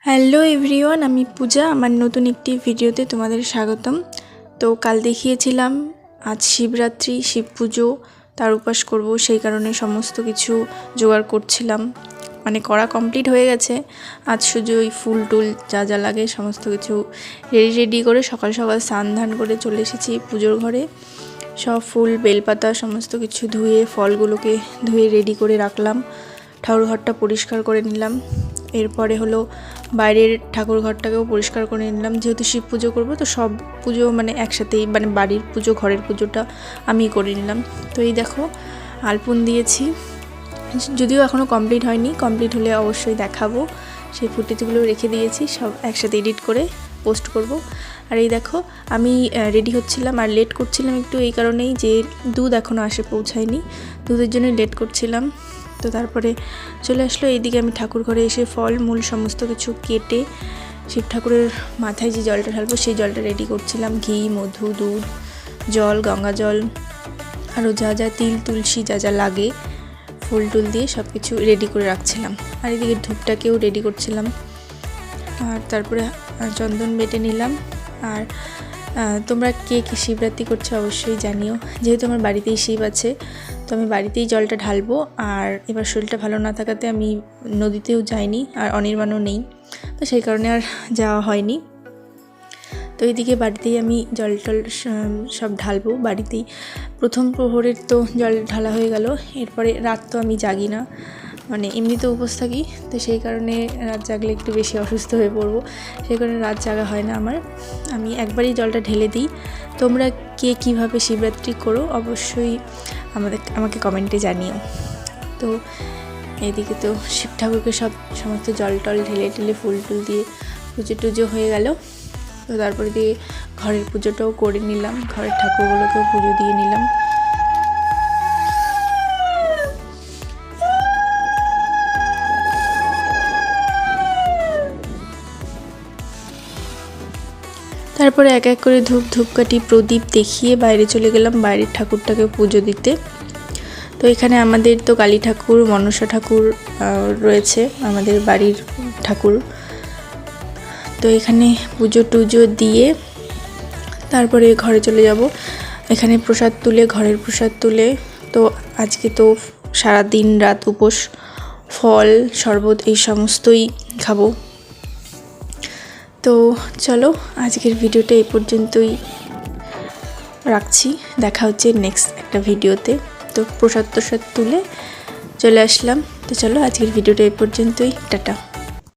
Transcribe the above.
Hello everyone, আমি পূজা। আমার নতুন একটি ভিডিওতে তোমাদের স্বাগতম। তো কাল দেখিয়েছিলাম আজ শিবরাত্রি, শিব পুজো, তার উপাস করব, সেই কারণে সমস্ত কিছু জোগাড় করছিলাম। মানে করা কমপ্লিট হয়ে গেছে। আজ শুধু ওই ফুল টুল যা যা লাগে সমস্ত কিছু রেডি করে সকাল সকাল স্নান ধান করে চলে এসেছি পুজোর ঘরে। সব ফুল বেলপাতা সমস্ত কিছু ধুয়ে, ফলগুলোকে ধুয়ে রেডি করে রাখলাম। ঠাকুর ঘরটা পরিষ্কার করে নিলাম। এরপরে হলো বাইরের ঠাকুর ঘরটাকেও পরিষ্কার করে নিলাম। যেহেতু শিব পুজো করবো, তো সব পুজো মানে একসাথেই, মানে বাড়ির পুজো, ঘরের পুজোটা আমি করে নিলাম। তো এই দেখো আলপন দিয়েছি, যদিও এখনও কমপ্লিট হয়নি। কমপ্লিট হলে অবশ্যই দেখাবো। সেই ফুটেজগুলো রেখে দিয়েছি, সব একসাথে এডিট করে পোস্ট করব। আর এই দেখো আমি রেডি হচ্ছিলাম, আর লেট করছিলাম একটু এই কারণেই যে দুধ এখনও পৌঁছায়নি, দুধের জন্য লেট করছিলাম। তো তারপরে চলে আসলো এইদিকে। আমি ঠাকুর ঘরে এসে ফল মূল সমস্ত কিছু কেটে শিব ঠাকুরের মাথায় যে জলটা ঢালবো সেই জলটা রেডি করছিলাম। ঘি, মধু, দুধ, জল, গঙ্গা জল, আরও যা যা তিল, তুলসী যা যা লাগে, ফুল টুল দিয়ে সব কিছু রেডি করে রাখছিলাম। আর এদিকে ধূপটাকেও রেডি করছিলাম। আর তারপরে চন্দন বেটে নিলাম। আর তোমরা কে কে শিবরাত্রি করছো অবশ্যই জানিও। যেহেতু আমার বাড়িতেই শিব আছে, তো আমি বাড়িতেই জলটা ঢালবো। আর এবার শরীরটা ভালো না থাকাতে আমি নদীতেও যাইনি, আর অনির্বাণও নেই, তো সেই কারণে আর যাওয়া হয়নি। তো এইদিকে বাড়িতেই আমি জল টল সব ঢালবো বাড়িতেই। প্রথম প্রহরের তো জল ঢালা হয়ে গেল। এরপরে রাত তো আমি জাগি না, মানে এমনিতে উপোস থাকি, তো সেই কারণে রাত জাগলে একটু বেশি অসুস্থ হয়ে পড়বো, সেই কারণে রাত জাগা হয় না আমার। আমি একবারই জলটা ঢেলে দিই। তোমরা কে কীভাবে শিবরাত্রি করো অবশ্যই আমাকে কমেন্টে জানিও। তো এইদিকে তো শিব ঠাকুরকে সমস্ত জল টল ঢেলে ফুল টুল দিয়ে পুজো টুজো হয়ে গেল। তো তারপরে দিয়ে ঘরের পুজোটাও করে নিলাম, ঘরের ঠাকুরগুলোকেও পুজো দিয়ে নিলাম। তারপরে এক এক করে ধূপকাঠি প্রদীপ দেখিয়ে বাইরে চলে গেলাম বাইরের ঠাকুরটাকে পুজো দিতে। তো এখানে আমাদের তো কালী ঠাকুর, মনসা ঠাকুর রয়েছে, আমাদের বাড়ির ঠাকুর। তো এখানে পুজো টুজো দিয়ে তারপরে ঘরে চলে যাব। এখানে প্রসাদ তুলে, ঘরের প্রসাদ তুলে, তো আজকে তো সারা দিন রাত উপোস, ফল শরবত এই সমস্তই খাবো। তো চলো আজকের ভিডিওটা এই পর্যন্তই রাখছি, দেখা হচ্ছে নেক্সট একটা ভিডিওতে। তো প্রসাদ তুলে চলে আসলাম। তো চলো আজকের ভিডিওটা এই পর্যন্তই, টাটা।